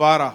12।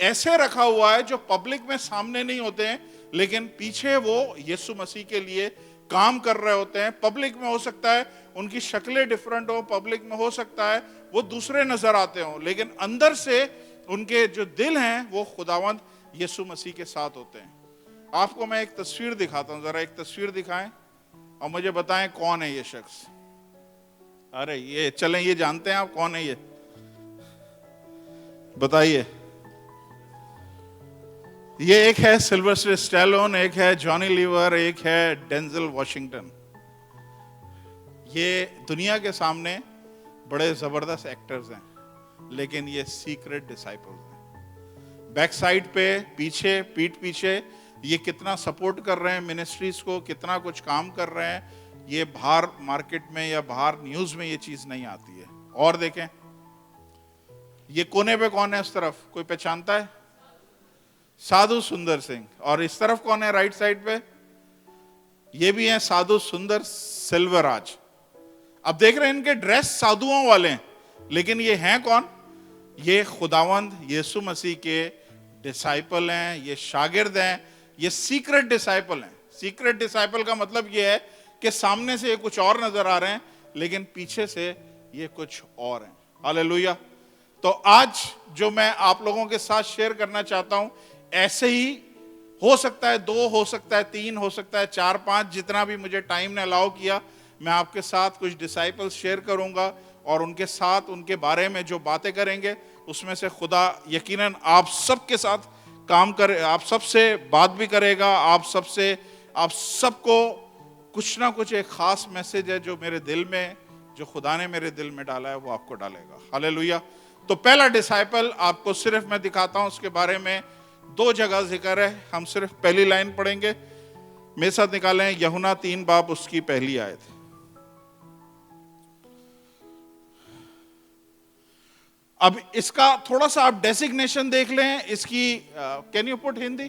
ایسے رکھا ہوا ہے جو پبلک میں سامنے نہیں ہوتے ہیں, لیکن پیچھے وہ یسوع مسیح کے لیے کام کر رہے ہوتے ہیں. پبلک میں ہو سکتا ہے ان کی شکلیں ڈیفرنٹ ہو, پبلک میں ہو سکتا ہے وہ دوسرے نظر آتے ہوں, لیکن اندر سے ان کے جو دل ہیں وہ خداوند یسوع مسیح کے ساتھ ہوتے ہیں. آپ کو میں ایک تصویر دکھاتا ہوں, ذرا ایک تصویر دکھائیں اور مجھے بتائیں کون ہے یہ شخص. ارے یہ چلیں, یہ جانتے ہیں آپ کون ہے, یہ بتائیے. یہ ایک ہے سلوسٹر اسٹیلون, ایک ہے جانی لیور, ایک ہے ڈینزل واشنگٹن. یہ دنیا کے سامنے بڑے زبردست ایکٹرز ہیں, لیکن یہ سیکرٹ ڈسائپلز ہیں. بیک سائڈ پہ پیچھے, پیٹھ پیچھے یہ کتنا سپورٹ کر رہے ہیں منسٹریز کو, کتنا کچھ کام کر رہے ہیں. یہ باہر مارکیٹ میں یا باہر نیوز میں یہ چیز نہیں آتی ہے. اور دیکھیں یہ کونے پہ کون ہے, اس طرف کوئی پہچانتا ہے؟ سادھو سندر سنگھ. اور اس طرف کون ہے رائٹ سائڈ پہ؟ یہ بھی ہیں سادھو سندر سلوراج. اب دیکھ رہے ہیں ان کے ڈریس سادھوؤں والے ہیں, لیکن یہ ہیں کون؟ یہ خداوند یسوع مسیح کے ڈسائپل ہیں, یہ شاگرد ہیں, یہ سیکرٹ ڈسائپل ہیں. سیکرٹ ڈسائپل کا مطلب یہ ہے کہ سامنے سے یہ کچھ اور نظر آ رہے ہیں, لیکن پیچھے سے یہ کچھ اور ہیں. ہاللیلویہ. تو آج جو میں آپ لوگوں کے ساتھ شیئر کرنا چاہتا ہوں, ایسے ہی ہو سکتا ہے 2, ہو سکتا ہے 3, ہو سکتا ہے 4, 5, جتنا بھی مجھے ٹائم نے الاؤ کیا, میں آپ کے ساتھ کچھ ڈسائپل شیئر کروں گا, اور ان کے ساتھ ان کے بارے میں جو باتیں کریں گے اس میں سے خدا یقیناً آپ سب کے ساتھ کام کرے, آپ سب سے بات بھی کرے گا. آپ سب کو کچھ نہ کچھ ایک خاص میسج ہے جو میرے دل میں, جو خدا نے میرے دل میں ڈالا ہے, وہ آپ کو ڈالے گا. ہاللیلویہ. تو پہلا ڈسائپل آپ کو صرف میں دکھاتا ہوں, اس کے بارے میں 2 جگہ ذکر ہے. ہم صرف پہلی لائن پڑھیں گے. میرے ساتھ نکالیں یوحنا 3 باب اس کی پہلی آیت. اب اس کا تھوڑا سا آپ ڈیزگنیشن دیکھ لیں اس کی. Can you put Hindi?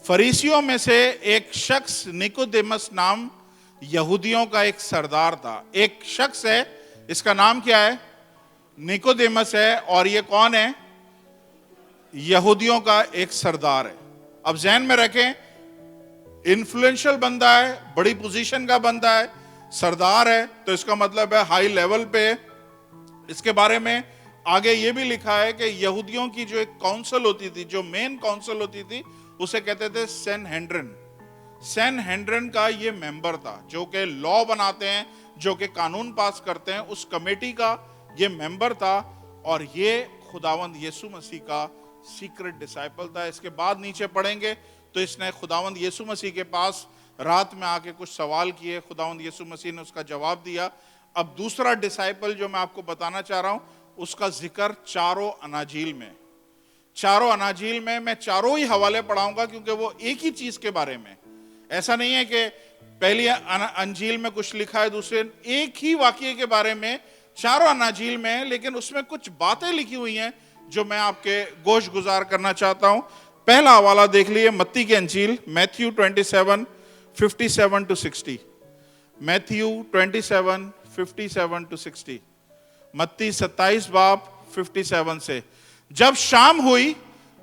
فریسیوں میں سے ایک شخص نیکودیمس نام یہودیوں کا ایک سردار تھا. ایک شخص ہے, اس کا نام کیا ہے؟ نیکودیمس ہے. اور یہ کون ہے؟ یہودیوں کا ایک سردار ہے. اب ذہن میں رکھیں, انفلوئنشل بندہ ہے, بڑی پوزیشن کا بندہ ہے, سردار ہے, تو اس کا مطلب ہے ہائی لیول پہ. اس کے بارے میں آگے یہ بھی لکھا ہے کہ یہودیوں کی جو ایک کونسل ہوتی تھی, جو مین کونسل ہوتی تھی, اسے کہتے تھے سین ہینڈرن. سین ہینڈرن کا یہ ممبر تھا جو کہ لا بناتے ہیں, جو کہ قانون پاس کرتے ہیں, اس کمیٹی کا یہ ممبر تھا. اور یہ خداوند یسوع مسیح کا سیکرٹ ڈسائپل تھا. اس کے بعد نیچے پڑھیں گے تو اس نے خداوند یسوع مسیح کے پاس رات میں آ کے کچھ سوال کیے, خداوند یسوع مسیح نے اس کا جواب دیا. اب دوسرا ڈسائپل جو میں آپ کو بتانا چاہ رہا ہوں, اس کا ذکر چاروں اناجیل میں. چاروں اناجیل میں میں چاروں ہی حوالے پڑھاؤں گا, کیونکہ وہ ایک ہی چیز کے بارے میں. ایسا نہیں ہے کہ پہلی انجیل میں کچھ لکھا ہے, دوسرے ایک ہی واقعے کے بارے میں چاروں اناجیل میں, لیکن اس میں کچھ باتیں لکھی ہوئی ہیں جو میں آپ کے گوش گزار کرنا چاہتا ہوں. پہلا حوالہ دیکھ لیے متی کی انجیل, میتھیو 27 57 to 60. Matthew 27 57 to 60. متی 27 باب 57 سے. جب شام ہوئی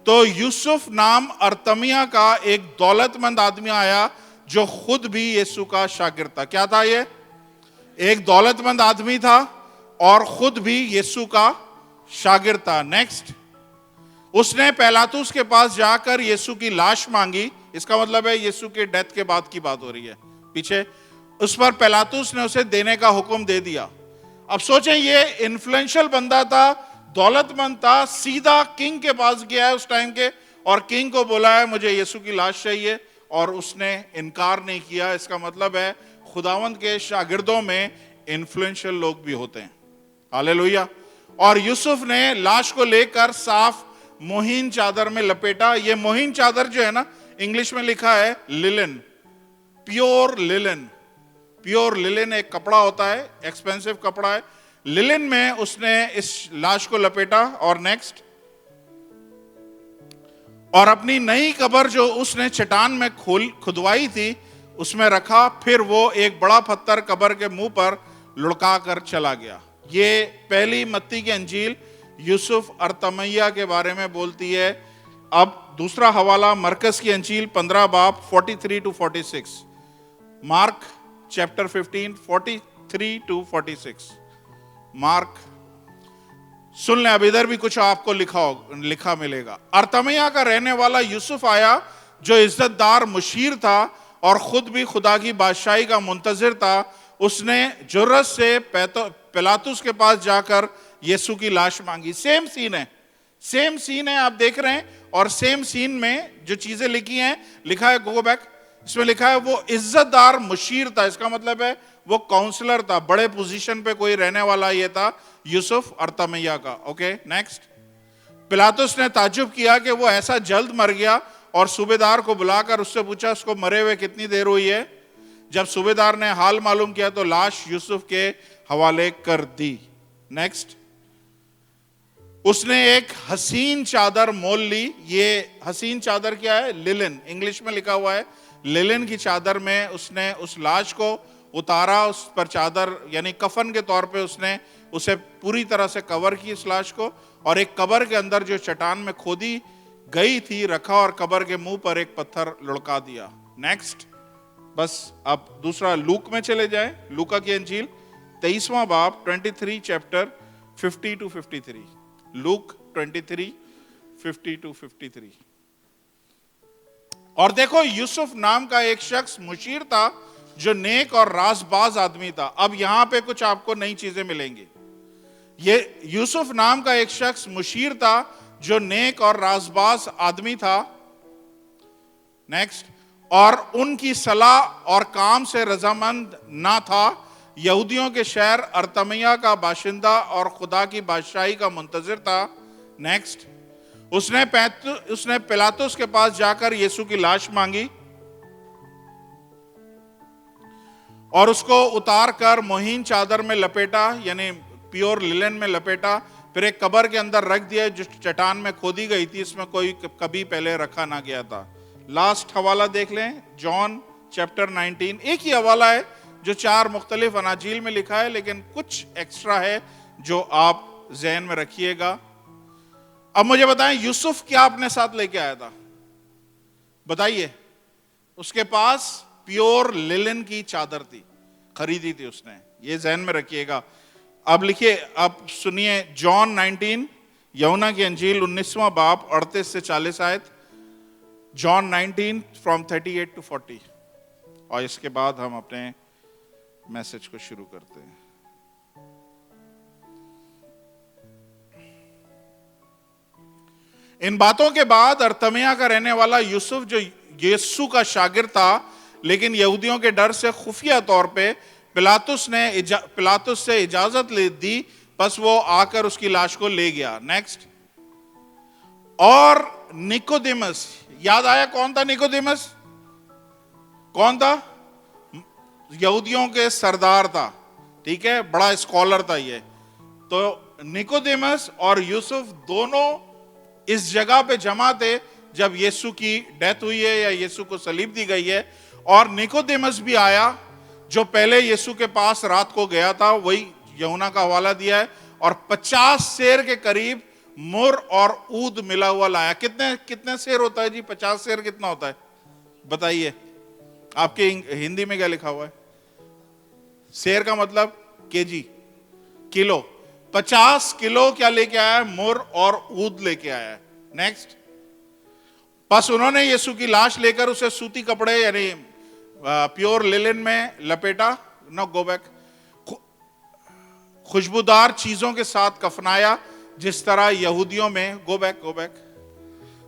تو یوسف نام ارتمیا کا ایک دولت مند آدمی آیا جو خود بھی یسوع کا شاگرد تھا. کیا تھا یہ؟ ایک دولت مند آدمی تھا اور خود بھی یسوع کا شاگرد تھا. نیکسٹ, اس نے پیلاطس کے پاس جا کر یسوع کی لاش مانگی. اس کا مطلب ہے یسوع کے ڈیتھ کے بعد کی بات ہو رہی ہے پیچھے. اس پر پیلاطس نے اسے دینے کا حکم دے دیا. اب سوچیں, یہ انفلوئنشل بندہ تھا, دولت مند تھا, سیدھا کنگ کے پاس گیا ہے اس ٹائم کے, اور کنگ کو بولا ہے مجھے یسوع کی لاش چاہیے, اور اس نے انکار نہیں کیا. اس کا مطلب ہے خداوند کے شاگردوں میں انفلوئنشل لوگ بھی ہوتے ہیں. ہاللیلویہ. اور یوسف نے لاش کو لے کر صاف مہین چادر میں لپیٹا. یہ مہین چادر جو ہے نا, انگلش میں لکھا ہے للن, پیور للن. پیور للن ایک کپڑا ہوتا ہے, ایکسپینسو کپڑا ہے. للن میں اس نے اس لاش کو لپیٹا. اور نیکسٹ, اور اپنی نئی قبر جو اس نے چٹان میں کھدوائی تھی اس میں رکھا، پھر وہ ایک بڑا پتھر قبر کے منہ پر لڑکا کر چلا گیا۔ یہ پہلی متی کی انجیل یوسف ارتمیہ کے بارے میں بولتی ہے۔ اب دوسرا حوالہ مرکز کی انجیل 15 باب 43 to 46، Mark chapter 15 43 to 46۔ Mark سن لیں، اب ادھر بھی کچھ آپ کو لکھا ملے گا۔ ارتمیہ کا رہنے والا یوسف آیا جو عزت دار مشیر تھا اور خود بھی خدا کی بادشاہی کا منتظر تھا۔ اس نے جرت سے پلاطس کے پاس جا کر یسوع کی لاش مانگی۔ سیم سین ہے آپ دیکھ رہے ہیں، اور سیم سین میں جو چیزیں لکھی ہیں، لکھا ہے گو بیک، اس میں لکھا ہے وہ عزت دار مشیر تھا، اس کا مطلب ہے وہ کاؤنسلر تھا، بڑے پوزیشن پہ کوئی رہنے والا یہ تھا یوسف ارتمیہ کا۔ اوکے نیکسٹ، پلاطس نے تعجب کیا کہ وہ ایسا جلد مر گیا، اور صوبیدار کو بلا کر اس سے پوچھا اس کو مرے ہوئے کتنی دیر ہوئی ہے۔ جب صوبیدار نے حال معلوم کیا تو لاش یوسف کے حوالے کر دی۔ نیکسٹ، اس نے ایک حسین چادر مول لی۔ یہ حسین چادر کیا ہے؟ للن، انگلش میں لکھا ہوا ہے للن کی چادر میں اس نے اس لاش کو اتارا، اس پر چادر یعنی کفن کے طور پہ اس نے اسے پوری طرح سے کور کی اس لاش کو، اور ایک قبر کے اندر جو چٹان میں کھودی گئی تھی رکھا، اور قبر کے منہ پر ایک پتھر لڑکا دیا۔ نیکسٹ، بس اب دوسرا لوک میں چلے جائیں، لوکا کی انجیل 23واں باب 23 چیپٹر 50 to 53، لوک 23 50 to 53۔ اور دیکھو، یوسف نام کا ایک شخص مشیر تھا جو نیک اور راز باز آدمی تھا۔ اب یہاں پہ کچھ آپ کو نئی چیزیں ملیں گی۔ یہ یوسف نام کا ایک شخص مشیر تھا جو نیک اور راز باز آدمی تھا۔ نیکسٹ، اور ان کی صلاح اور کام سے رضامند نہ تھا، یہودیوں کے شہر ارتمیہ کا باشندہ اور خدا کی بادشاہی کا منتظر تھا۔ نیکسٹ، اس نے پلاطس کے پاس جا کر یسوع کی لاش مانگی اور اس کو اتار کر مہین چادر میں لپیٹا، یعنی پیور للن میں لپیٹا، پھر ایک قبر کے اندر رکھ دیا جو چٹان میں کھودی گئی تھی، اس میں کوئی کبھی پہلے رکھا نہ گیا تھا۔ لاسٹ حوالہ دیکھ لیں، جان چیپٹر 19، ایک ہی حوالہ ہے جو 4 مختلف اناجیل میں لکھا ہے، لیکن کچھ ایکسٹرا ہے جو آپ ذہن میں رکھیے گا۔ اب مجھے بتائیں یوسف کیا اپنے ساتھ لے کے آیا تھا؟ بتائیے۔ اس کے پاس پیور للن کی چادر تھی، خریدی تھی اس نے، یہ ذہن میں رکھیے گا۔ اب لکھیے، اب سنیے جان 19، یونا کی انجیل 19واں باب 38 سے 40 آیت، جان 19 from 38 to 40، اور اس کے بعد ہم اپنے میسج کو شروع کرتے ہیں۔ ان باتوں کے بعد ارتمیہ کا رہنے والا یوسف جو یسوع کا شاگرد تھا لیکن یہودیوں کے ڈر سے خفیہ طور پہ پلاطس سے اجازت لے دی، بس وہ آ کر اس کی لاش کو لے گیا۔ نیکسٹ، اور نیکودیمس، یاد آیا کون تھا نیکودیمس؟ کون تھا؟ یہودیوں کے سردار تھا، ٹھیک ہے، بڑا اسکالر تھا یہ۔ تو نیکودیمس اور یوسف دونوں اس جگہ پہ جمع تھے جب یسوع کی ڈیتھ ہوئی ہے یا یسوع کو صلیب دی گئی ہے، اور نیکودیمس بھی آیا جو پہلے یسوع کے پاس رات کو گیا تھا، وہی یونا کا حوالہ دیا ہے، اور 50 سیر کے قریب مر اور عود ملا ہوا لایا۔ کتنے سیر ہوتا ہے جی؟ 50 سیر کتنا ہوتا ہے بتائیے؟ آپ کے ہندی میں کیا لکھا ہوا ہے؟ سیر کا مطلب کے جی، کلو۔ 50 کلو کیا لے کے آیا ہے؟ مر اور عود لے کے آیا ہے۔ نیکسٹ، پس انہوں نے یسوع کی لاش لے کر اسے سوتی کپڑے یعنی پیور للن میں لپیٹا، نو گو بیک، خوشبودار چیزوں کے ساتھ کفنایا، جس طرح یہودیوں میں گو بیک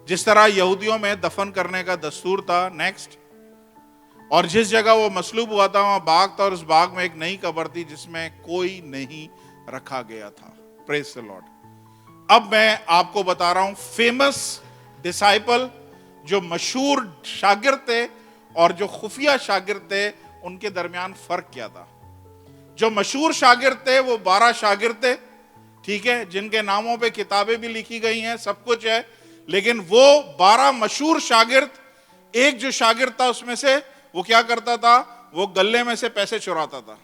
جس طرح یہودیوں میں دفن کرنے کا دستور تھا۔ نیکسٹ، اور جس جگہ وہ مصلوب ہوا تھا وہاں باغ تھا، اور اس باغ میں ایک نئی قبر تھی جس میں کوئی نہیں رکھا گیا تھا۔ پریز دی لارڈ۔ اب میں آپ کو بتا رہا ہوں فیمس ڈسائپل جو مشہور شاگرد تھے اور جو خفیہ شاگرد تھے، ان کے درمیان فرق کیا تھا۔ جو مشہور شاگرد تھے وہ 12 شاگرد تھے، ٹھیک ہے، جن کے ناموں پہ کتابیں بھی لکھی گئی ہیں، سب کچھ ہے، لیکن وہ 12 مشہور شاگرد، ایک جو شاگرد تھا اس میں سے وہ کیا کرتا تھا؟ وہ گلے میں سے پیسے چراتا تھا.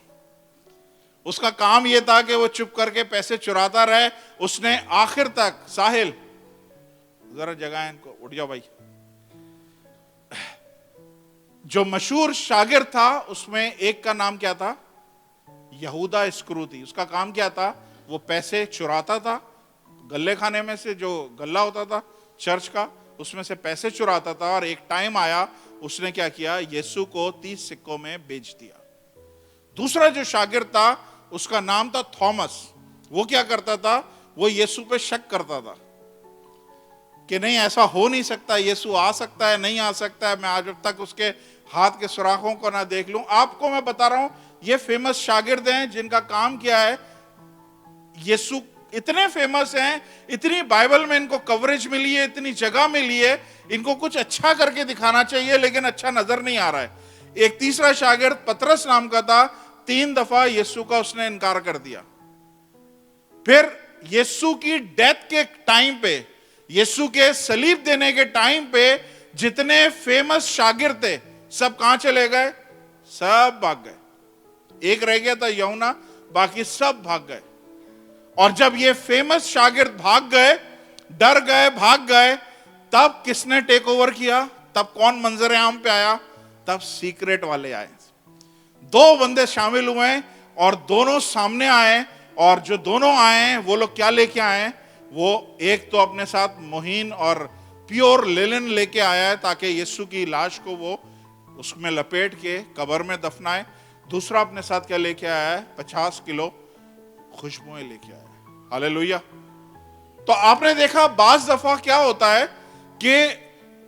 اس کا کام یہ تھا کہ وہ چپ کر کے پیسے چراتا رہے. اس نے آخر تک، ساحل ذرا جگہ ان کو، اٹھ جاؤ بھائی. جو مشہور شاگرد تھا اس میں ایک کا نام کیا تھا؟ یہودا اسکروتی. اس کا کام کیا تھا؟ وہ پیسے چراتا تھا گلے کھانے میں سے، جو گلہ ہوتا تھا چرچ کا، اس میں سے پیسے چراتا تھا. اور ایک ٹائم آیا اس نے کیا کیا؟ یسوع کو 30 سکوں میں بیچ دیا. دوسرا جو شاگرد تھا اس کا نام تھا تھامس. وہ کیا کرتا تھا؟ وہ یسوع پہ شک کرتا تھا کہ نہیں ایسا ہو نہیں سکتا، یسوع آ سکتا ہے نہیں آ سکتا ہے، میں آج تک اس کے ہاتھ کے سوراخوں کو نہ دیکھ لوں. آپ کو میں بتا رہا ہوں یہ فیمس شاگرد ہیں جن کا کام کیا ہے؟ یسوع اتنے فیمس ہیں، اتنی بائبل میں ان کو کوریج ملی ہے، اتنی جگہ ملی ہے، ان کو کچھ اچھا کر کے دکھانا چاہیے لیکن اچھا نظر نہیں آ رہا ہے. ایک تیسرا شاگرد پترس نام کا تھا، 3 دفعہ یسوع کا اس نے انکار کر دیا. پھر یسوع کی ڈیتھ کے ٹائم پہ، یسوع کے صلیب دینے کے ٹائم پہ جتنے فیمس شاگرد تھے سب کہاں چلے گئے؟ سب بھاگ گئے. ایک رہ گیا تھا یوحنا، باقی سب بھاگ گئے. اور جب یہ فیمس شاگرد بھاگ گئے، ڈر گئے، بھاگ گئے، تب کس نے ٹیک اوور کیا؟ تب کون منظر عام پہ آیا؟ تب سیکریٹ والے آئے. 2 بندے شامل ہوئے اور دونوں سامنے آئے. اور جو دونوں آئے ہیں وہ لوگ کیا لے کے آئے ہیں؟ وہ ایک تو اپنے ساتھ مہین اور پیور لینن لے کے آیا ہے تاکہ یسوع کی لاش کو وہ اس میں لپیٹ کے قبر میں دفنائے. دوسرا اپنے ساتھ کیا لے کے آیا ہے؟ 50 کلو خوشبوئیں لے کے آیا ہے. ہاللیلویہ. تو آپ نے دیکھا بعض دفعہ کیا ہوتا ہے کہ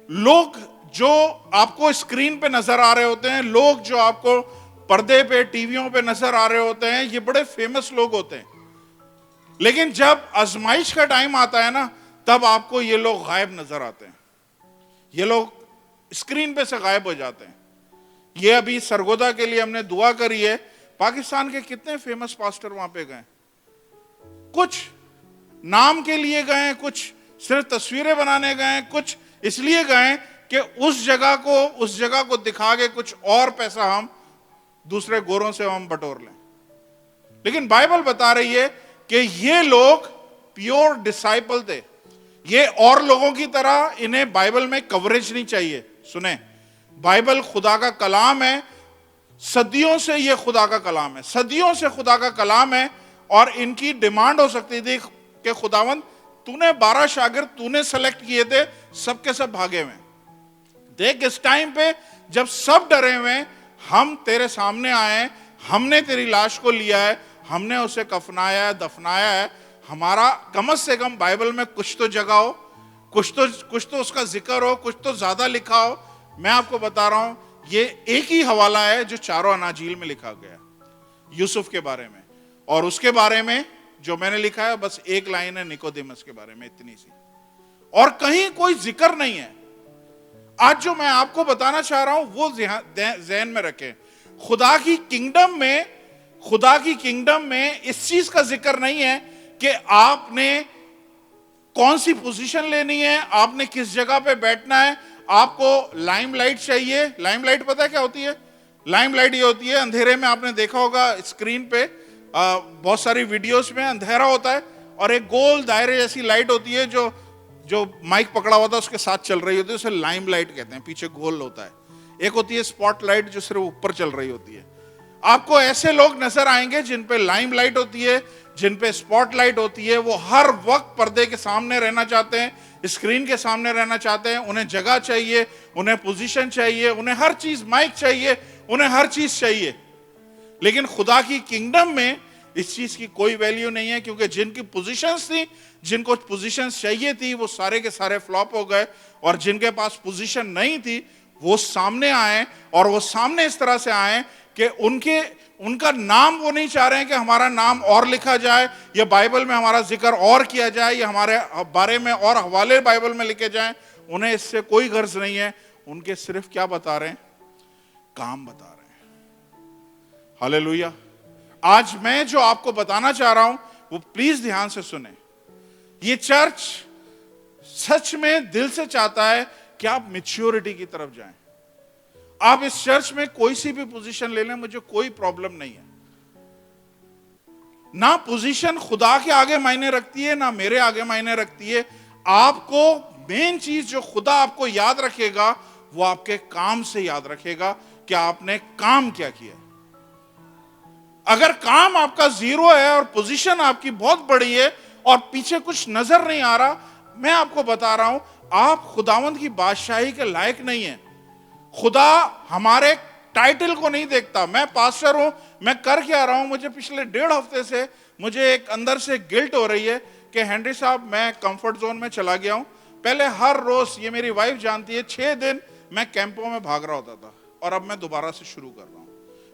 لوگ جو آپ کو اسکرین پہ نظر آ رہے ہوتے ہیں، لوگ جو آپ کو پردے پہ ٹی ویوں پہ نظر آ رہے ہوتے ہیں، یہ بڑے فیمس لوگ ہوتے ہیں. لیکن جب آزمائش کا ٹائم آتا ہے نا، تب آپ کو یہ لوگ غائب نظر آتے ہیں. یہ لوگ اسکرین پہ سے غائب ہو جاتے ہیں. یہ ابھی سرگودا کے لیے ہم نے دعا کری ہے. پاکستان کے کتنے فیمس پاسٹر وہاں پہ گئے؟ کچھ نام کے لیے گئے، کچھ صرف تصویریں بنانے گئے، کچھ اس لیے گئے کہ اس جگہ کو دکھا کے کچھ اور پیسہ ہم دوسرے گوروں سے ہم بٹور لیں. لیکن بائبل بتا رہی ہے کہ یہ لوگ پیور ڈسائپل تھے. یہ اور لوگوں کی طرح انہیں بائبل میں کوریج نہیں چاہیے. سنیں، بائبل خدا کا کلام ہے. صدیوں سے یہ خدا کا کلام ہے، صدیوں سے خدا کا کلام ہے. اور ان کی ڈیمانڈ ہو سکتی تھی کہ خداوند تو نے 12 شاگرد تو نے سلیکٹ کیے تھے، سب کے سب بھاگے ہوئے. دیکھ اس ٹائم پہ جب سب ڈرے ہوئے، ہم تیرے سامنے آئے، ہم نے تیری لاش کو لیا ہے، ہم نے اسے کفنایا ہے، دفنایا ہے. ہمارا کم سے کم بائبل میں کچھ تو جگہ ہو، کچھ تو اس کا ذکر ہو، کچھ تو زیادہ لکھا ہو. میں آپ کو بتا رہا ہوں یہ ایک ہی حوالہ ہے جو چاروں اناجیل میں لکھا گیا، یوسف کے بارے میں. اور اس کے بارے میں جو میں نے لکھا ہے بس ایک لائن ہے نکودیمس کے بارے میں، اتنی سی، اور کہیں کوئی ذکر نہیں ہے. آج جو میں آپ کو بتانا چاہ رہا ہوں وہ ذہن میں رکھیں. خدا کی کنگڈم میں اس چیز کا ذکر نہیں ہے کہ آپ نے کون سی پوزیشن لینی ہے، آپ نے کس جگہ پہ بیٹھنا ہے. آپ کو لائم لائٹ چاہیے. لائم لائٹ پتہ ہے کیا ہوتی ہے؟ لائم لائٹ یہ ہوتی ہے، اندھیرے میں آپ نے دیکھا ہوگا اسکرین پہ بہت ساری ویڈیوز میں اندھیرا ہوتا ہے اور ایک گول دائرے جیسی لائٹ ہوتی ہے جو مائک پکڑا ہوا تھا اس کے ساتھ چل رہی ہوتی ہے، اسے لائم لائٹ کہتے ہیں. پیچھے گول ہوتا ہے. ایک ہوتی ہے اسپاٹ لائٹ جو صرف اوپر چل رہی ہوتی ہے. آپ کو ایسے لوگ نظر آئیں گے جن پہ لائم لائٹ ہوتی ہے، جن پہ اسپاٹ لائٹ ہوتی ہے. وہ ہر وقت پردے کے سامنے رہنا چاہتے ہیں، اسکرین کے سامنے رہنا چاہتے ہیں. انہیں جگہ چاہیے، انہیں پوزیشن چاہیے، انہیں ہر چیز، مائک چاہیے، انہیں ہر چیز چاہیے. لیکن خدا کی کنگڈم میں اس چیز کی کوئی ویلیو نہیں ہے، کیونکہ جن کی پوزیشنز تھی، جن کو پوزیشنز چاہیے تھی، وہ سارے کے سارے فلاپ ہو گئے. اور جن کے پاس پوزیشن نہیں تھی وہ سامنے آئے، اور وہ سامنے اس طرح سے آئے کہ ان کا نام وہ نہیں چاہ رہے ہیں کہ ہمارا نام اور لکھا جائے، یا بائبل میں ہمارا ذکر اور کیا جائے، یا ہمارے بارے میں اور حوالے بائبل میں لکھے جائیں. انہیں اس سے کوئی غرض نہیں ہے. ان کے صرف کیا بتا رہے ہیں؟ کام بتا رہے ہیں. ہاللیلویہ. آج میں جو آپ کو بتانا چاہ رہا ہوں وہ پلیز دھیان سے سنیں. یہ چرچ سچ میں دل سے چاہتا ہے کہ آپ میچیورٹی کی طرف جائیں. آپ اس چرچ میں کوئی سی بھی پوزیشن لے لیں, مجھے کوئی پرابلم نہیں ہے. نہ پوزیشن خدا کے آگے معنی رکھتی ہے, نہ میرے آگے معنی رکھتی ہے. آپ کو مین چیز جو خدا آپ کو یاد رکھے گا وہ آپ کے کام سے یاد رکھے گا کہ آپ نے کام کیا کیا. اگر کام آپ کا زیرو ہے اور پوزیشن آپ کی بہت بڑی ہے اور پیچھے کچھ نظر نہیں آ رہا, میں آپ کو بتا رہا ہوں آپ خداوند کی بادشاہی کے لائق نہیں ہیں. خدا ہمارے ٹائٹل کو نہیں دیکھتا. میں پاسٹر ہوں, میں کر کیا رہا ہوں, مجھے پچھلے 1.5 ہفتے سے مجھے ایک اندر سے گلٹ ہو رہی ہے کہ ہینری صاحب میں کمفرٹ زون میں چلا گیا ہوں. پہلے ہر روز, یہ میری وائف جانتی ہے, 6 دن میں کیمپوں میں بھاگ رہا ہوتا تھا, اور اب میں دوبارہ سے شروع کر رہا ہوں.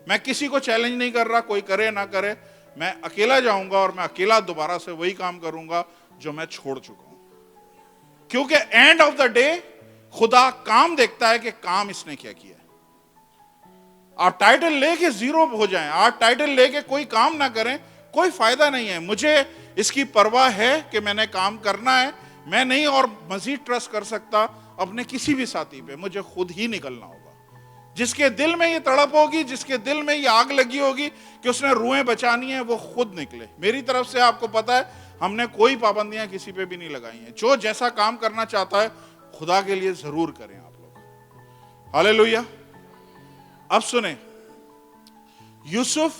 میں کسی کو چیلنج نہیں کر رہا, کوئی کرے نہ کرے, میں اکیلا جاؤں گا اور میں اکیلا دوبارہ سے وہی کام کروں گا جو میں چھوڑ چکا ہوں. کیونکہ اینڈ آف دا ڈے خدا کام دیکھتا ہے کہ کام اس نے کیا کیا. آپ ٹائٹل لے کے زیرو ہو جائیں, آپ ٹائٹل لے کے کوئی کام نہ کریں, کوئی فائدہ نہیں ہے. مجھے اس کی پرواہ ہے کہ میں نے کام کرنا ہے. میں نہیں اور مزید ٹرسٹ کر سکتا اپنے کسی بھی ساتھی پہ, مجھے خود ہی نکلنا ہوگا. جس کے دل میں یہ تڑپ ہوگی, جس کے دل میں یہ آگ لگی ہوگی کہ اس نے روحیں بچانی ہیں, وہ خود نکلے. میری طرف سے آپ کو پتا ہے ہم نے کوئی پابندیاں کسی پہ بھی نہیں لگائی ہیں. جو جیسا کام کرنا چاہتا ہے خدا کے لیے ضرور کریں آپ لوگ. ہاللیلویا. اب سنیں, یوسف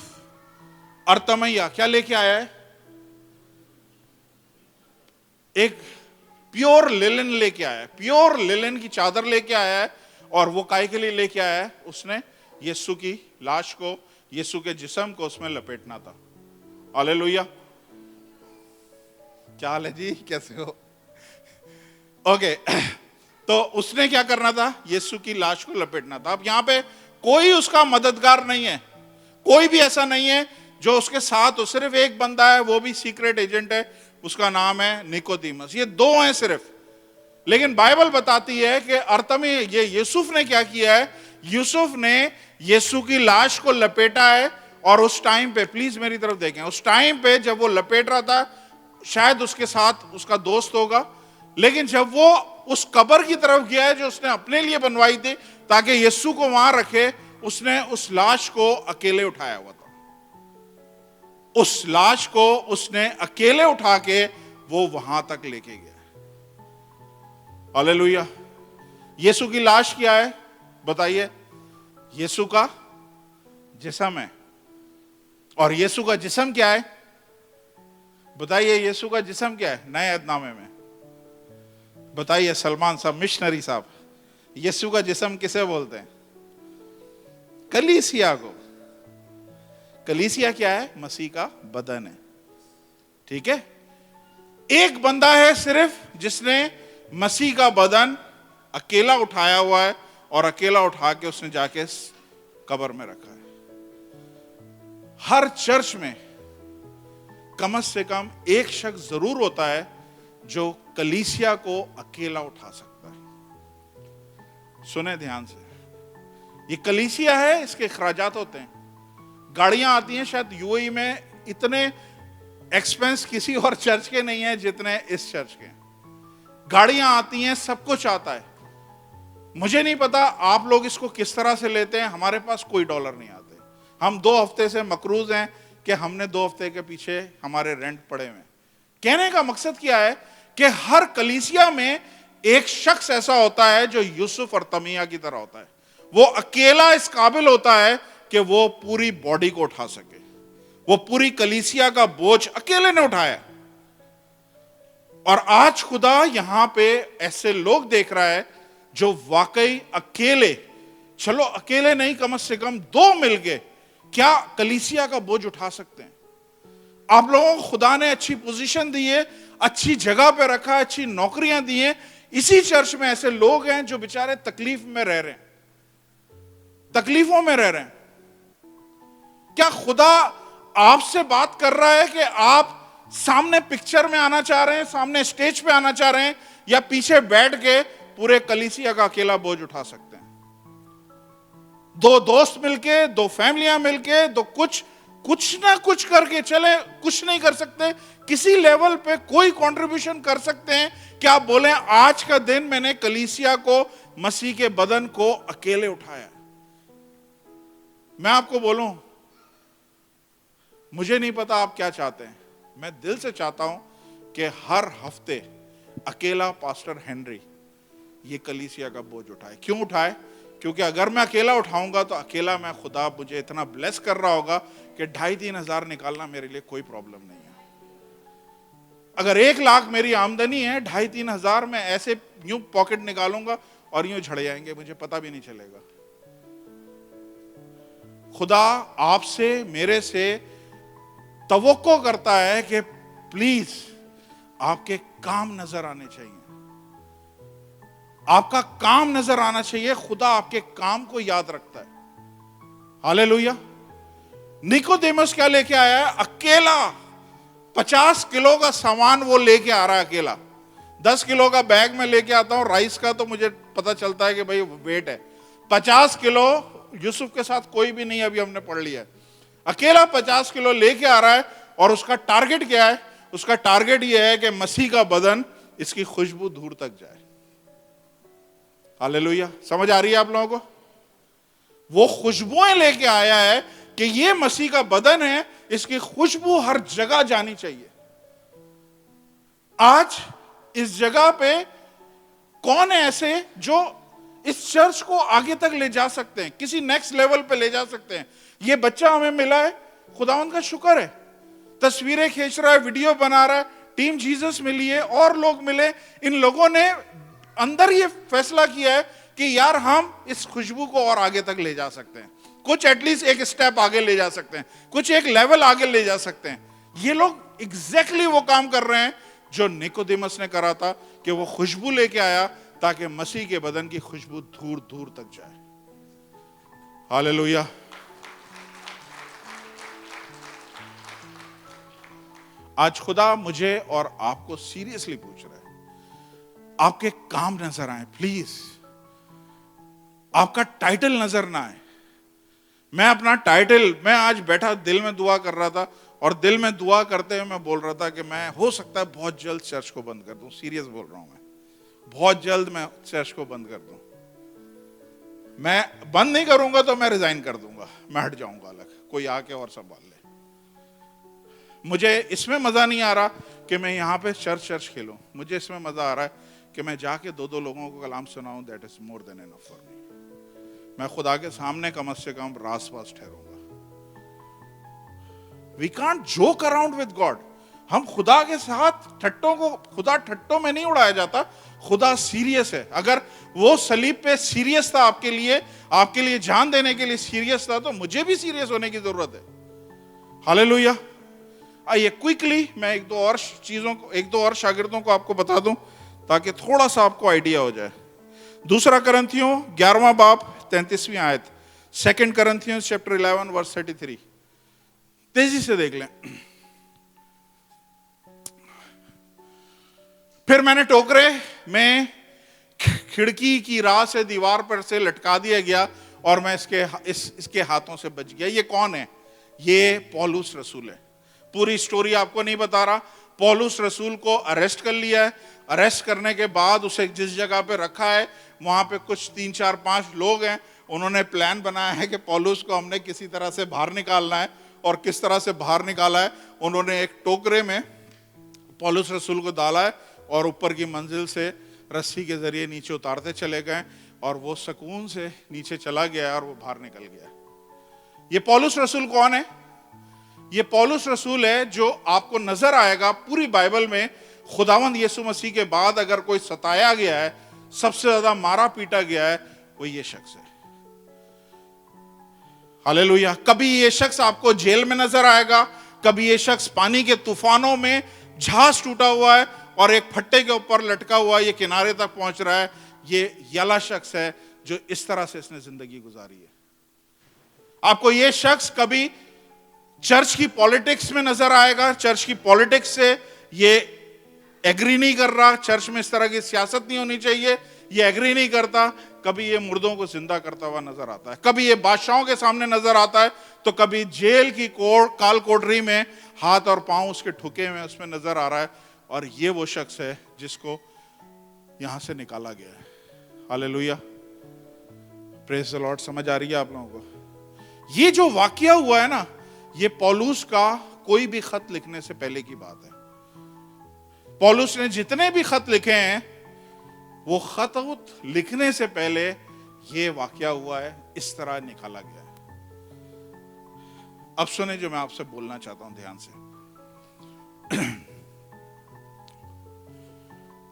ارتمیہ کیا لے کے آیا ہے؟ ایک پیور للن لے کے آیا ہے, پیور للن کی چادر لے کے آیا ہے. اور وہ کائے کے لیے لے کے آیا ہے؟ اس نے یسوع کی لاش کو, یسوع کے جسم کو اس میں لپیٹنا تھا. ہاللیلویا. کیا حال ہے جی, کیسے ہو؟ اوکے, تو اس نے کیا کرنا تھا؟ یسوع کی لاش کو لپیٹنا تھا. اب یہاں پہ کوئی اس کا مددگار نہیں ہے, کوئی بھی ایسا نہیں ہے جو اس کے ساتھ ہو. صرف ایک بندہ ہے, وہ بھی سیکریٹ ایجنٹ ہے, اس کا نام ہے نیکودیمس. یہ 2 ہیں صرف. لیکن بائبل بتاتی ہے کہ ارتمی, یہ یوسف نے کیا کیا ہے؟ یوسف نے یسوع کی لاش کو لپیٹا ہے. اور اس ٹائم پہ, پلیز میری طرف دیکھیں, اس ٹائم پہ جب وہ لپیٹ رہا تھا, شاید اس کے ساتھ اس کا دوست ہوگا, لیکن جب وہ اس قبر کی طرف گیا ہے جو اس نے اپنے لیے بنوائی تھی تاکہ یسوع کو وہاں رکھے, اس نے اس لاش کو اکیلے اٹھایا ہوا تھا. اس لاش کو اس نے اکیلے اٹھا کے وہ وہاں تک لے کے گیا. ہاللیلویا. یسوع کی لاش کیا ہے بتائیے؟ یسوع کا جسم ہے. اور یسوع کا جسم کیا ہے بتائیے؟ یسوع کا جسم کیا ہے نئے عہد نامے میں؟ بتائیے سلمان صاحب, مشنری صاحب, یسوع کا جسم کسے بولتے ہیں؟ کلیسیا کو. کلیسیا کیا ہے؟ مسیح کا بدن ہے. ٹھیک ہے. ایک بندہ ہے صرف جس نے مسیح کا بدن اکیلا اٹھایا ہوا ہے, اور اکیلا اٹھا کے اس نے جا کے قبر میں رکھا ہے. ہر چرچ میں کم از کم ایک شخص ضرور ہوتا ہے جو کلیسیا کو اکیلا اٹھا سکتا ہے. سنیں دھیان سے, یہ کلیسیا ہے, اس کے اخراجات ہوتے ہیں. گاڑیاں آتی ہیں, شاید یو اے ای میں اتنے ایکسپینس کسی اور چرچ کے نہیں ہیں جتنے اس چرچ کے. گاڑیاں آتی ہیں, سب کچھ آتا ہے. مجھے نہیں پتا آپ لوگ اس کو کس طرح سے لیتے ہیں, ہمارے پاس کوئی ڈالر نہیں آتے. ہم 2 ہفتے سے مقروض ہیں کہ ہم نے 2 ہفتے کے پیچھے ہمارے رینٹ پڑے ہوئے. کہنے کا مقصد کیا ہے کہ ہر کلیسیا میں ایک شخص ایسا ہوتا ہے جو یوسف اور ارتمیہ کی طرح ہوتا ہے. وہ اکیلا اس قابل ہوتا ہے کہ وہ پوری باڈی کو اٹھا سکے. وہ پوری کلیسیا کا بوجھ اکیلے نے اٹھایا. اور آج خدا یہاں پہ ایسے لوگ دیکھ رہا ہے جو واقعی اکیلے, چلو اکیلے نہیں, کم از کم 2 مل کے کیا کلیسیا کا بوجھ اٹھا سکتے ہیں. آپ لوگوں کو خدا نے اچھی پوزیشن دی ہے, اچھی جگہ پہ رکھا, اچھی نوکریاں دی ہیں. اسی چرچ میں ایسے لوگ ہیں جو بیچارے تکلیف میں رہ رہے ہیں, تکلیفوں میں رہ رہے ہیں. کیا خدا آپ سے بات کر رہا ہے کہ آپ سامنے پکچر میں آنا چاہ رہے ہیں, سامنے اسٹیج پہ آنا چاہ رہے ہیں, یا پیچھے بیٹھ کے پورے کلیسیا کا اکیلا بوجھ اٹھا سکتے ہیں؟ 2 دوست مل کے, 2 فیملیاں مل کے, 2 کچھ نہ کچھ کر کے, چلے کچھ نہیں کر سکتے, کسی لیول پہ کوئی کنٹریبیوشن کر سکتے ہیں کہ آپ بولیں آج کا دن میں نے کلیسیا کو, مسیح کے بدن کو اکیلے اٹھایا. میں آپ کو بولوں, مجھے نہیں پتا آپ کیا چاہتے ہیں, میں دل سے چاہتا ہوں کہ ہر ہفتے اکیلا پاسٹر ہنری یہ کلیسیا کا بوجھ اٹھائے. کیوں اٹھائے؟ کیونکہ اگر میں اکیلا اٹھاؤں گا تو اکیلا میں خدا مجھے اتنا بلیس کر رہا ہوگا کہ 2,500-3,000 نکالنا میرے لیے کوئی پرابلم نہیں ہے. اگر 1,00,000 میری آمدنی ہے, 2,500-3,000 میں ایسے یوں پاکٹ نکالوں گا اور یوں جھڑ جائیں گے, مجھے پتا بھی نہیں چلے گا. خدا آپ سے, میرے سے توقع کرتا ہے کہ پلیز آپ کے کام نظر آنے چاہیے, آپ کا کام نظر آنا چاہیے. خدا آپ کے کام کو یاد رکھتا ہے. ہاللیلویا. نیکودیمس کیا لے کے آیا ہے؟ اکیلا 50 کلو کا سامان وہ لے کے آ رہا ہے اکیلا. 10 کلو کا بیگ میں لے کے آتا ہوں رائس کا تو مجھے پتا چلتا ہے کہ بھائی ویٹ ہے. 50 کلو یوسف کے ساتھ کوئی بھی نہیں, ابھی ہم نے پڑھ لیا ہے. اکیلا 50 کلو لے کے آ رہا ہے, اور اس کا ٹارگٹ کیا ہے؟ اس کا ٹارگٹ یہ ہے کہ مسیح کا بدن, اس کی خوشبو دور تک جائے. ہاللیلویا. سمجھ آ رہی ہے آپ لوگوں کو؟ وہ خوشبوئیں لے کے آیا ہے کہ یہ مسیح کا بدن ہے, اس کی خوشبو ہر جگہ جانی چاہیے. آج اس جگہ پہ کون ہے ایسے جو اس چرچ کو آگے تک لے جا سکتے ہیں, کسی نیکسٹ لیول پہ لے جا سکتے ہیں؟ یہ بچہ ہمیں ملا ہے, خداوند کا شکر ہے. تصویریں کھینچ رہا ہے, ویڈیو بنا رہا ہے, ٹیم جیزس ملی ہے, اور لوگ ملے. ان لوگوں نے اندر یہ فیصلہ کیا ہے کہ یار ہم اس خوشبو کو اور آگے تک لے جا سکتے ہیں, کچھ ایٹ لیسٹ ایک سٹیپ آگے لے جا سکتے ہیں, کچھ ایک لیول آگے لے جا سکتے ہیں. یہ لوگ ایگزیکٹلی وہ کام کر رہے ہیں جو نیکودیمس نے کرا تھا, کہ وہ خوشبو لے کے آیا تاکہ مسیح کے بدن کی خوشبو دور دور تک جائے. ہاللیلویا. آج خدا مجھے اور آپ کو سیریسلی پوچھ رہا ہے, آپ کے کام نظر آئیں پلیز, آپ کا ٹائٹل نظر نہ آئے. میں اپنا ٹائٹل, میں آج بیٹھا دل میں دعا کر رہا تھا, اور دل میں دعا کرتے ہوئے میں بول رہا تھا کہ میں ہو سکتا ہے بہت جلد چرچ کو بند کر دوں. سیریس بول رہا ہوں, میں بہت جلد میں چرچ کو بند کر دوں. میں بند نہیں کروں گا تو میں ریزائن کر دوں گا, میں ہٹ جاؤں گا الگ, کوئی آ کے اور سنبھال لے. مجھے اس میں مزہ نہیں آ رہا کہ میں یہاں پہ چرچ کھیلوں. مجھے اس میں مزہ آ رہا ہے کہ میں جا کے 2 لوگوں کو کلام سناؤں. That is more than enough for me. میں خدا کے سامنے کم از کم راس پاس ٹھہروں گا. We can't joke around with God. ہم خدا کے ساتھ ٹھٹوں کو, خدا ٹھٹوں میں نہیں اڑایا جاتا, خدا سیریس ہے. اگر وہ صلیب پہ سیریس تھا آپ کے لیے جان دینے کے لیے سیریس تھا, تو مجھے بھی سیریس ہونے کی ضرورت ہے. ہاللیلویا. آئیے کوئکلی میں ایک دو اور شاگردوں کو آپ کو بتا دوں تاکہ تھوڑا سا آپ کو آئیڈیا ہو جائے. 2 کرنتھیوں 11واں باب 33ویں آیت, 2 کرنتھیوں چیپٹر 11 ورس 33. تیزی سے دیکھ لیں. پھر میں نے ٹوکرے میں کھڑکی کی راہ سے دیوار پر سے لٹکا دیا گیا, اور میں اس کے ہاتھوں سے بچ گیا. یہ کون ہے؟ یہ پولس رسول ہے. پوری سٹوری آپ کو نہیں بتا رہا. پولس رسول کو اریسٹ کر لیا ہے. اریسٹ کرنے کے بعد اسے جس جگہ پہ رکھا ہے وہاں پہ کچھ 3 4 5 لوگ ہیں. انہوں نے پلان بنایا ہے کہ پولس کو ہم نے کسی طرح سے باہر نکالنا ہے. اور کس طرح سے باہر نکالا ہے؟ انہوں نے ایک ٹوکرے میں پولس رسول کو ڈالا ہے, اور اوپر کی منزل سے رسی کے ذریعے نیچے اتارتے چلے گئے, اور وہ سکون سے نیچے چلا گیا اور وہ باہر نکل گیا. یہ پولس رسول کون ہے؟ یہ پولس رسول ہے جو آپ کو نظر آئے گا پوری بائبل میں. خداوند یسوع مسیح کے بعد اگر کوئی ستایا گیا ہے, سب سے زیادہ مارا پیٹا گیا ہے, وہ یہ شخص ہے. ہاللیلویا. کبھی یہ شخص آپ کو جیل میں نظر آئے گا, کبھی یہ شخص پانی کے طوفانوں میں جہاز ٹوٹا ہوا ہے اور ایک پھٹے کے اوپر لٹکا ہوا ہے, یہ کنارے تک پہنچ رہا ہے. یہ یلا شخص ہے جو اس طرح سے اس نے زندگی گزاری ہے. آپ کو یہ شخص کبھی چرچ کی پالیٹکس میں نظر آئے گا, چرچ کی پالیٹکس سے یہ ایگری نہیں کر رہا, چرچ میں اس طرح کی سیاست نہیں ہونی چاہیے, یہ ایگری نہیں کرتا. کبھی یہ مردوں کو زندہ کرتا ہوا نظر آتا ہے, کبھی یہ بادشاہوں کے سامنے نظر آتا ہے, تو کبھی جیل کی کال کوٹری میں ہاتھ اور پاؤں اس کے ٹھکے ہوئے اس میں نظر آ رہا ہے. اور یہ وہ شخص ہے جس کو یہاں سے نکالا گیا ہے. ہاللیلویا. پریز دی لارڈ. سمجھ آ رہی ہے آپ لوگوں کو؟ یہ جو واقعہ ہوا ہے نا، یہ پولس کا کوئی بھی خط لکھنے سے پہلے کی بات ہے. پولس نے جتنے بھی خط لکھے ہیں وہ خط لکھنے سے پہلے یہ واقعہ ہوا ہے، اس طرح نکالا گیا ہے. اب سنیں جو میں آپ سے بولنا چاہتا ہوں دھیان سے.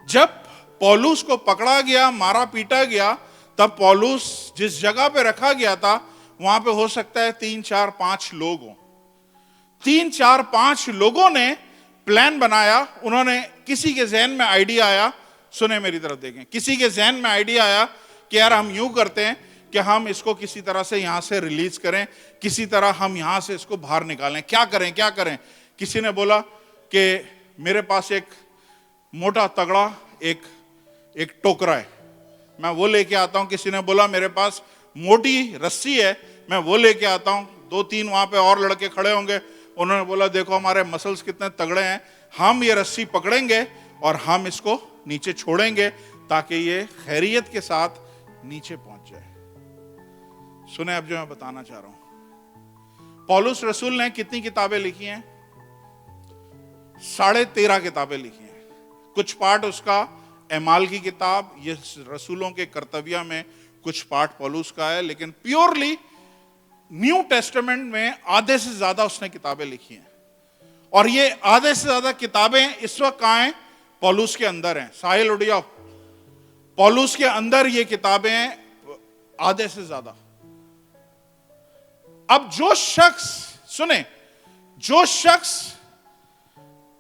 جب پولس کو پکڑا گیا، مارا پیٹا گیا، تب پولس جس جگہ پہ رکھا گیا تھا وہاں پہ ہو سکتا ہے 3 4 5 لوگ ہوں. 3 4 5 لوگوں نے پلان بنایا. انہوں نے کسی کے ذہن میں آئیڈیا آیا، سنیں میری طرف دیکھیں، کسی کے ذہن میں آئیڈیا آیا کہ یار ہم یوں کرتے ہیں کہ ہم اس کو کسی طرح سے یہاں سے ریلیز کریں، کسی طرح ہم یہاں سے اس کو باہر نکالیں. کیا کریں. کسی نے بولا کہ میرے پاس ایک موٹا تگڑا ایک ٹوکرا ہے، میں وہ لے کے آتا ہوں. کسی نے بولا میرے پاس موٹی رسی ہے، میں وہ لے کے آتا ہوں. 2 3 وہاں پہ اور لڑکے کھڑے ہوں گے، انہوں نے بولا دیکھو ہمارے مسلز کتنے تگڑے ہیں، ہم یہ رسی پکڑیں گے اور ہم اس کو نیچے چھوڑیں گے تاکہ یہ خیریت کے ساتھ نیچے پہنچ جائے. سنیں اب جو میں بتانا چاہ رہا ہوں. پولس رسول نے کتنی کتابیں لکھی ہیں؟ 13.5 کتابیں لکھی ہیں. کچھ پارٹ اس کا اعمال کی کتاب، یہ رسولوں کے کرتویہ میں کچھ پارٹ پولس کا ہے، لیکن پیورلی نیو ٹیسٹمنٹ میں آدھے سے زیادہ اس نے کتابیں لکھی ہیں. اور یہ آدھے سے زیادہ کتابیں اس وقت کہاں ہیں؟ پولس کے اندر ہیں. ساحل اٹھ جاؤ، پولس کے اندر یہ کتابیں ہیں آدھے سے زیادہ. اب جو شخص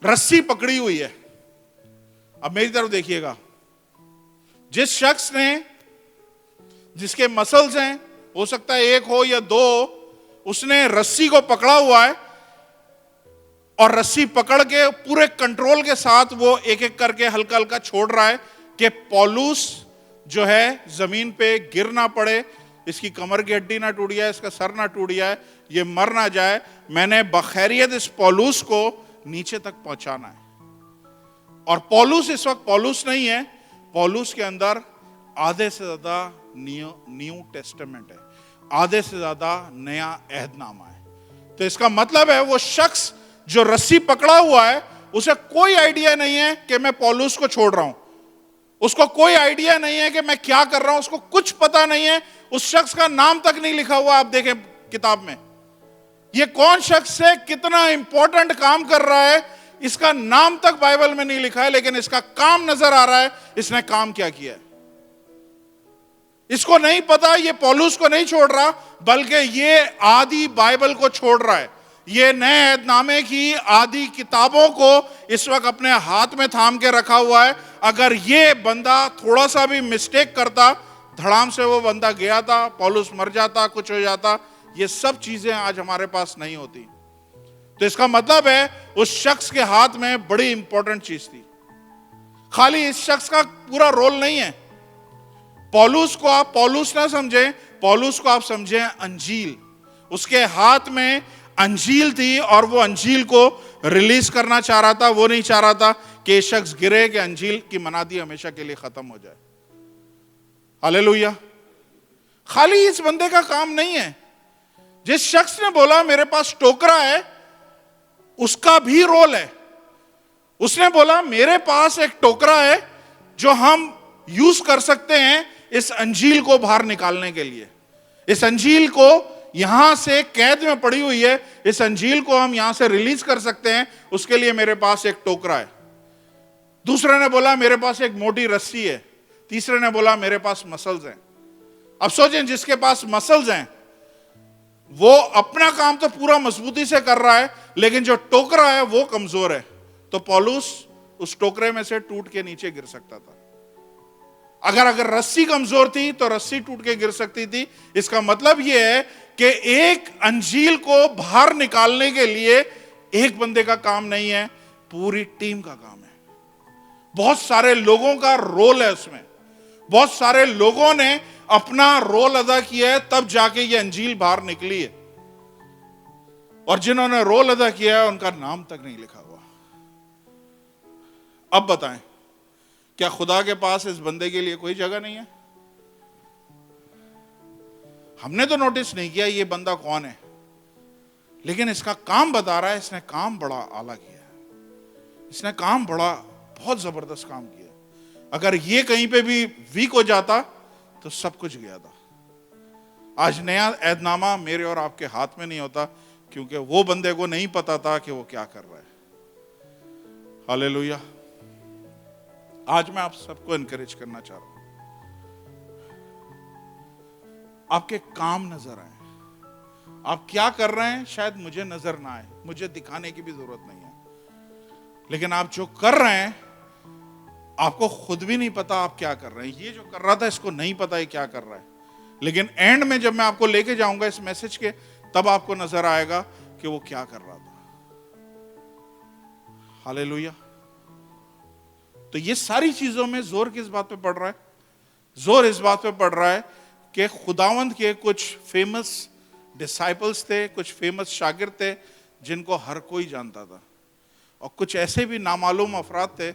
رسی پکڑی ہوئی ہے، اب میری طرف دیکھیے گا، جس شخص نے، جس کے مسلز ہیں، ہو سکتا ہے 1 ہو یا 2 ہو، اس نے رسی کو پکڑا ہوا ہے اور رسی پکڑ کے پورے کنٹرول کے ساتھ وہ ایک کر کے ہلکا ہلکا چھوڑ رہا ہے کہ پولس جو ہے زمین پہ گر نہ پڑے، اس کی کمر کی ہڈی نہ ٹوٹ جائے، اس کا سر نہ ٹوٹ جائے، یہ مر نہ جائے. میں نے بخیریت اس پولس کو نیچے تک پہنچانا ہے. اور پولس اس وقت پولس نہیں ہے، پولس کے اندر آدھے سے زیادہ نیو ٹیسٹمنٹ ہے، آدھے سے زیادہ نیا عہد نامہ ہے. تو اس کا مطلب ہے وہ شخص جو رسی پکڑا ہوا ہے اسے کوئی آئیڈیا نہیں ہے کہ میں پولس کو چھوڑ رہا ہوں، اس کو کوئی آئیڈیا نہیں ہے کہ میں کیا کر رہا ہوں، اس کو کچھ پتا نہیں ہے. اس شخص کا نام تک نہیں لکھا ہوا. آپ دیکھیں کتاب میں یہ کون شخص ہے، کتنا امپورٹنٹ کام کر رہا ہے، اس کا نام تک بائبل میں نہیں لکھا ہے، لیکن اس کا کام نظر آ رہا ہے، اس نے کام کیا کیا ہے. اس کو نہیں پتا یہ پولس کو نہیں چھوڑ رہا، بلکہ یہ آدھی بائبل کو چھوڑ رہا ہے. یہ نئے عہد نامے کی آدھی کتابوں کو اس وقت اپنے ہاتھ میں تھام کے رکھا ہوا ہے. اگر یہ بندہ تھوڑا سا بھی مسٹیک کرتا، دھڑام سے وہ بندہ گیا تھا، پولس مر جاتا، کچھ ہو جاتا. یہ سب چیزیں آج ہمارے پاس نہیں ہوتی. تو اس کا مطلب ہے اس شخص کے ہاتھ میں بڑی امپورٹنٹ چیز تھی. خالی اس شخص کا پورا رول نہیں ہے. پولس کو آپ پولس نہ سمجھیں، پولس کو آپ سمجھیں انجیل. اس کے ہاتھ میں انجیل تھی اور وہ انجیل کو ریلیز کرنا چاہ رہا تھا. وہ نہیں چاہ رہا تھا کہ یہ شخص گرے، کہ انجیل کی منادی ہمیشہ کے لیے ختم ہو جائے. ہاللیلویا. خالی اس بندے کا کام نہیں ہے. جس شخص نے بولا میرے پاس ٹوکرا ہے، اس کا بھی رول ہے. اس نے بولا میرے پاس ایک ٹوکرا ہے جو ہم یوز کر سکتے ہیں اس انجیل کو باہر نکالنے کے لیے. اس انجیل کو یہاں سے قید میں پڑی ہوئی ہے، اس انجیل کو ہم یہاں سے ریلیز کر سکتے ہیں، اس کے لیے میرے پاس ایک ٹوکرا ہے. دوسرے نے بولا میرے پاس ایک موٹی رسی ہے. تیسرے نے بولا میرے پاس مسلز ہیں. اب سوچیں جس کے پاس مسلز ہیں وہ اپنا کام تو پورا مضبوطی سے کر رہا ہے، لیکن جو ٹوکرا ہے وہ کمزور ہے. تو پولس اس ٹوکرے میں سے ٹوٹ کے نیچے گر سکتا تھا. اگر رسی کمزور تھی تو رسی ٹوٹ کے گر سکتی تھی. اس کا مطلب یہ ہے کہ ایک انجیل کو باہر نکالنے کے لیے ایک بندے کا کام نہیں ہے، پوری ٹیم کا کام ہے. بہت سارے لوگوں کا رول ہے اس میں. بہت سارے لوگوں نے اپنا رول ادا کیا ہے، تب جا کے یہ انجیل باہر نکلی ہے. اور جنہوں نے رول ادا کیا ہے ان کا نام تک نہیں لکھا ہوا. اب بتائیں کیا خدا کے پاس اس بندے کے لیے کوئی جگہ نہیں ہے؟ ہم نے تو نوٹس نہیں کیا یہ بندہ کون ہے, لیکن اس کا کام بتا رہا ہے, اس نے کام بڑا اعلیٰ کیا ہے, اس نے کام بڑا بہت زبردست کام کیا. اگر یہ کہیں پہ بھی ویک ہو جاتا تو سب کچھ گیا تھا. آج نیا عہد نامہ میرے اور آپ کے ہاتھ میں نہیں ہوتا, کیونکہ وہ بندے کو نہیں پتا تھا کہ وہ کیا کر رہا ہے. ہاللیلویا. آج میں آپ سب کو انکریج کرنا چاہ رہا ہوں, آپ کے کام نظر آئیں. آپ کیا کر رہے ہیں شاید مجھے نظر نہ آئے, مجھے دکھانے کی بھی ضرورت نہیں ہے, لیکن آپ جو کر رہے ہیں آپ کو خود بھی نہیں پتا آپ کیا کر رہے ہیں. یہ جو کر رہا تھا اس کو نہیں پتا یہ کیا کر رہا ہے, لیکن اینڈ میں جب میں آپ کو لے کے جاؤں گا اس میسج کے, تب آپ کو نظر آئے گا کہ وہ کیا کر رہا تھا. ہاللیلویا. تو یہ ساری چیزوں میں زور کس بات پہ پڑ رہا ہے؟ زور اس بات پہ پڑ رہا ہے کہ خداوند کے کچھ فیمس ڈسائپلز تھے, کچھ فیمس شاگرد تھے جن کو ہر کوئی جانتا تھا, اور کچھ ایسے بھی نامعلوم افراد تھے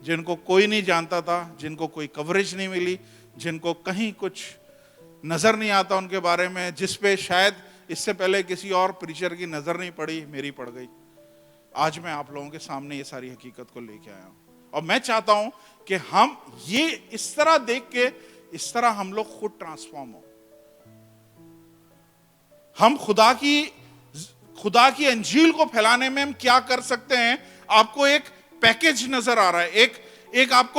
جن کو کوئی نہیں جانتا تھا, جن کو کوئی کوریج نہیں ملی, جن کو کہیں کچھ نظر نہیں آتا ان کے بارے میں, جس پہ شاید اس سے پہلے کسی اور پریچر کی نظر نہیں پڑی, میری پڑ گئی. آج میں آپ لوگوں کے سامنے یہ ساری حقیقت کو لے کے آیا ہوں, اور میں چاہتا ہوں کہ ہم یہ اس طرح دیکھ کے اس طرح ہم لوگ خود ٹرانسفارم ہو. ہم خدا کی انجیل کو پھیلانے میں ہم کیا کر سکتے ہیں. آپ کو ایک پیکج نظر آ رہا ہے, ایک آپ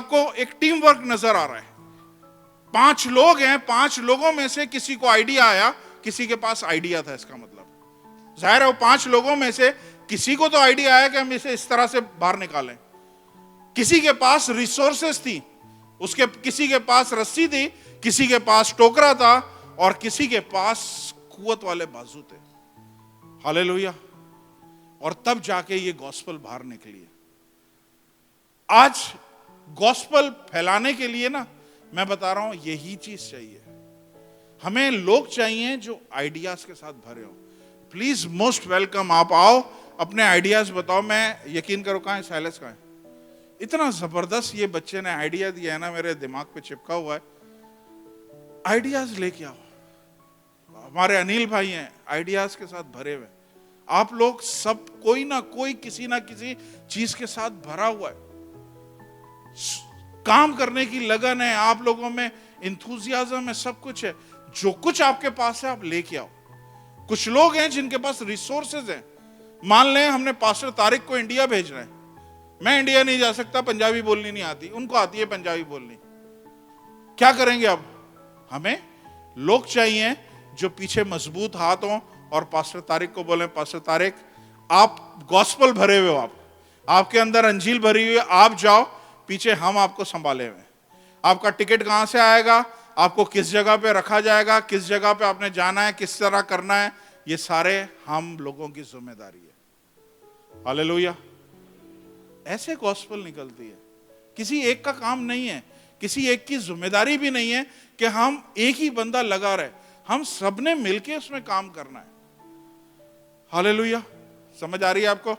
کو ایک ٹیم ورک نظر آ رہا ہے. 5 لوگ ہیں, 5 لوگوں میں سے کسی کو آئیڈیا آیا, کسی کے پاس آئیڈیا تھا. اس کا مطلب ظاہر ہے وہ 5 لوگوں میں سے کسی کو تو آئیڈیا آیا کہ ہم اسے اس طرح سے باہر نکالیں. کسی کے پاس ریسورسز تھی, کسی کے پاس رسی تھی, کسی کے پاس ٹوکرا تھا, اور کسی کے پاس قوت والے بازو تھے. ہاللیلویا. اور تب جا کے یہ گوسپل باہر نکلی ہے. آج گوسپل پھیلانے کے لیے نا میں بتا رہا ہوں یہی چیز چاہیے. ہمیں لوگ چاہیے جو آئیڈیاز کے ساتھ بھرے ہوں. پلیز موسٹ ویلکم, آپ آؤ, اپنے آئیڈیاز بتاؤ. میں یقین کرو کہاں ہے سائلس, کہاں ہے؟ اتنا زبردست یہ بچے نے آئیڈیا دیا ہے نا, میرے دماغ پہ چپکا ہوا ہے. آئیڈیاز لے کے آؤ. ہمارے انیل بھائی ہیں آئیڈیاز کے ساتھ بھرے ہوئے. آپ لوگ سب کوئی نہ کوئی کسی نہ کسی چیز کے ساتھ بھرا ہوا ہے. کام کرنے کی لگن ہے آپ لوگوں میں, انتھوزیازم ہے, سب کچھ ہے. جو کچھ آپ کے پاس ہے آپ لے کے آؤ. کچھ لوگ ہیں جن کے پاس ریسورسز ہیں. مان لیں ہم نے پاسٹر طارق کو انڈیا بھیجنا ہے. میں انڈیا نہیں جا سکتا, پنجابی بولنی نہیں آتی, ان کو آتی ہے پنجابی بولنی. کیا کریں گے اب؟ ہمیں لوگ چاہیے جو پیچھے مضبوط ہاتھ ہوں اور پاسٹر طارق کو بولیں, پاسٹر طارق آپ گوسپل بھرے ہوئے ہو, آپ کے اندر انجیل بھری ہوئی ہے, آپ جاؤ, پیچھے ہم آپ کو سنبھالے ہوئے. آپ کا ٹکٹ کہاں سے آئے گا, آپ کو کس جگہ پہ رکھا جائے گا, کس جگہ پہ آپ نے جانا ہے, کس طرح کرنا ہے, یہ سارے ہم لوگوں کی ذمہ داری ہے. ہاللیلویا. ایسے گوسپل نکلتی ہے. کسی ایک کا کام نہیں ہے, کسی ایک کی ذمہ داری بھی نہیں ہے کہ ہم ایک ہی بندہ لگا رہے. ہم سب نے مل کے اس میں کام کرنا ہے. ہاللیلویا. سمجھ آ رہی ہے آپ کو؟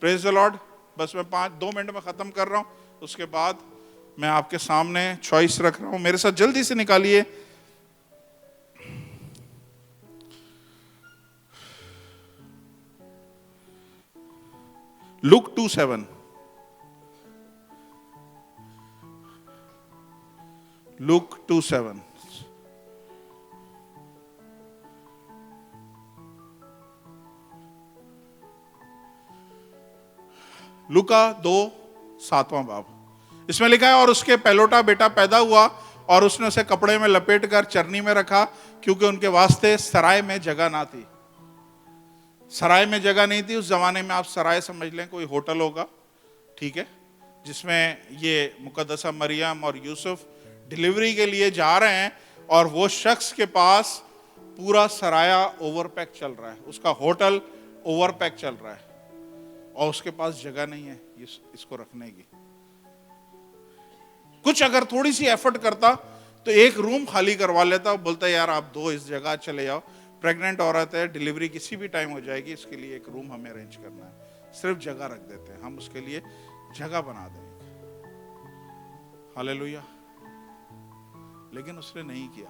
پریز دی لارڈ. بس میں 2 منٹ میں ختم کر رہا ہوں, اس کے بعد میں آپ کے سامنے چوائس رکھ رہا ہوں. میرے ساتھ جلدی سے نکالیے لوک 2:7. لوک 2:7. لوکا 2:7 باب. اس میں لکھا ہے, اور اس کے پہلوٹا بیٹا پیدا ہوا اور اس نے اسے کپڑے میں لپیٹ کر چرنی میں رکھا, کیونکہ ان کے واسطے سرائے میں جگہ نہ تھی. سرائے میں جگہ نہیں تھی. اس زمانے میں آپ سرائے سمجھ لیں کوئی ہوٹل ہوگا, ٹھیک ہے, جس میں یہ مقدسہ مریم اور یوسف ڈیلیوری کے لیے جا رہے ہیں, اور وہ شخص کے پاس پورا سرایہ اوور پیک چل رہا ہے, اس کا ہوٹل اوور پیک چل رہا ہے, اور اس کے پاس جگہ نہیں ہے اس کو رکھنے کی. کچھ اگر تھوڑی سی ایفرٹ کرتا تو ایک روم خالی کروا لیتا, بولتا یار آپ 2 اس جگہ چلے جاؤ, پریگننٹ عورت ہے, ڈیلیوری کسی بھی ٹائم ہو جائے گی, اس کے لیے ایک روم ہمیں ارینج کرنا ہے, صرف جگہ رکھ دیتے ہیں, ہم اس کے لیے جگہ بنا دیں گے. ہاللیلویا. لیکن اس نے نہیں کیا.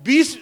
20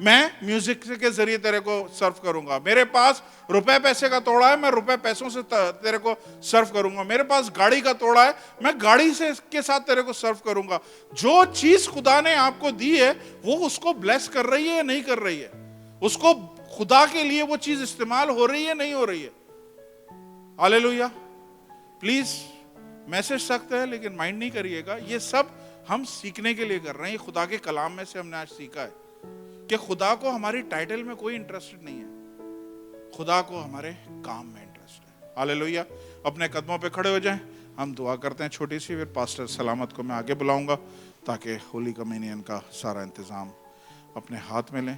میں میوزک کے ذریعے تیرے کو سرو کروں گا. میرے پاس روپے پیسے کا توڑا ہے, میں روپے پیسوں سے تیرے کو سرو کروں گا. میرے پاس گاڑی کا توڑا ہے, میں گاڑی کے ساتھ تیرے کو سرو کروں گا. جو چیز خدا نے آپ کو دی ہے وہ اس کو بلیس کر رہی ہے یا نہیں کر رہی ہے؟ اس کو خدا کے لیے وہ چیز استعمال ہو رہی ہے نہیں ہو رہی ہے؟ ہاللیلویا. پلیز میسج سخت ہے لیکن مائنڈ نہیں کریے گا. یہ سب ہم سیکھنے کے لیے کر رہے ہیں. خدا کے کلام میں سے ہم نے آج سیکھا ہے کہ خدا کو ہماری ٹائٹل میں کوئی انٹرسٹ نہیں ہے, خدا کو ہمارے کام میں انٹرسٹ ہے. ہاللیلویا. اپنے قدموں پہ کھڑے ہو جائیں, ہم دعا کرتے ہیں چھوٹی سی, پھر پاسٹر سلامت کو میں آگے بلاؤں گا تاکہ ہولی کمینین کا سارا انتظام اپنے ہاتھ میں لیں.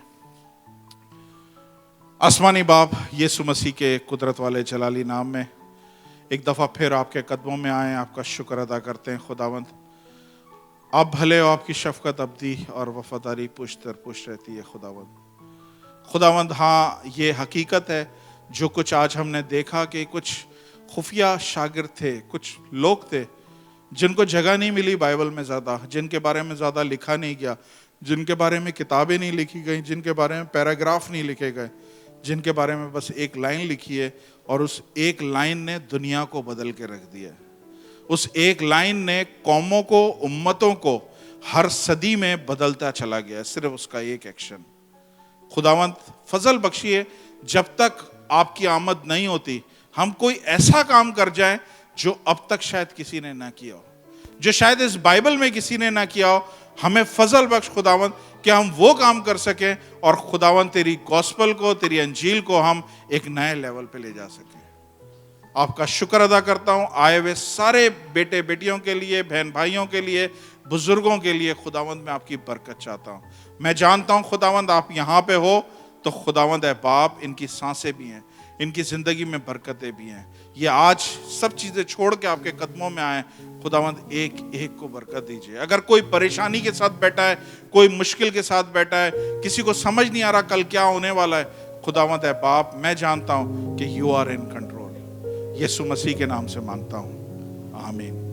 آسمانی باپ, یسوع مسیح کے قدرت والے جلالی نام میں ایک دفعہ پھر آپ کے قدموں میں آئیں, آپ کا شکر ادا کرتے ہیں. خداوند آپ بھلے ہو, آپ کی شفقت ابدی اور وفاداری پشت در پشت رہتی ہے. خداوند ہاں یہ حقیقت ہے جو کچھ آج ہم نے دیکھا کہ کچھ خفیہ شاگرد تھے, کچھ لوگ تھے جن کو جگہ نہیں ملی بائبل میں زیادہ, جن کے بارے میں زیادہ لکھا نہیں گیا, جن کے بارے میں کتابیں نہیں لکھی گئیں, جن کے بارے میں پیراگراف نہیں لکھے گئے, جن کے بارے میں بس ایک لائن لکھی ہے اور اس ایک لائن نے دنیا کو بدل کے رکھ دیا ہے. اس ایک لائن نے قوموں کو, امتوں کو ہر صدی میں بدلتا چلا گیا ہے, صرف اس کا ایک ایکشن. خداوند فضل بخشیے, جب تک آپ کی آمد نہیں ہوتی ہم کوئی ایسا کام کر جائیں جو اب تک شاید کسی نے نہ کیا ہو, جو شاید اس بائبل میں کسی نے نہ کیا ہو. ہمیں فضل بخش خداوند کہ ہم وہ کام کر سکیں اور خداوند تیری گوسپل کو, تیری انجیل کو ہم ایک نئے لیول پہ لے جا سکیں. آپ کا شکر ادا کرتا ہوں آئے ہوئے سارے بیٹے بیٹیوں کے لیے, بہن بھائیوں کے لیے, بزرگوں کے لیے. خداوند میں آپ کی برکت چاہتا ہوں. میں جانتا ہوں خداوند آپ یہاں پہ ہو تو خداوند اے باپ ان کی سانسیں بھی ہیں, ان کی زندگی میں برکتیں بھی ہیں. یہ آج سب چیزیں چھوڑ کے آپ کے قدموں میں آئیں. خداوند ایک ایک کو برکت دیجیے. اگر کوئی پریشانی کے ساتھ بیٹھا ہے, کوئی مشکل کے ساتھ بیٹھا ہے, کسی کو سمجھ نہیں آ رہا کل کیا ہونے والا ہے, خداوند اے باپ میں جانتا ہوں کہ یو آر ان کنٹرول. یسوع مسیح کے نام سے مانگتا ہوں, آمین.